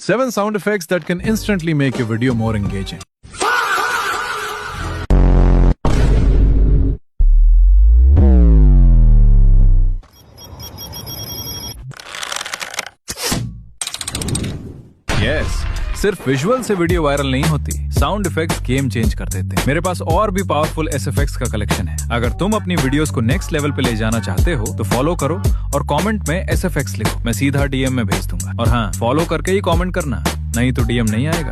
7 sound effects that can instantly make your video more engaging. Yes, सिर्फ visual से video viral नहीं होती, sound effects game change कर देते हैं। मेरे पास और भी पावरफुल एसएफएक्स का कलेक्शन है। अगर तुम अपनी वीडियोस को नेक्स्ट लेवल पे ले जाना चाहते हो तो फॉलो करो और कमेंट में एसएफएक्स लिखो, मैं सीधा डीएम में भेज दूंगा। और हाँ, फॉलो करके ही कमेंट करना, नहीं तो डीएम नहीं आएगा।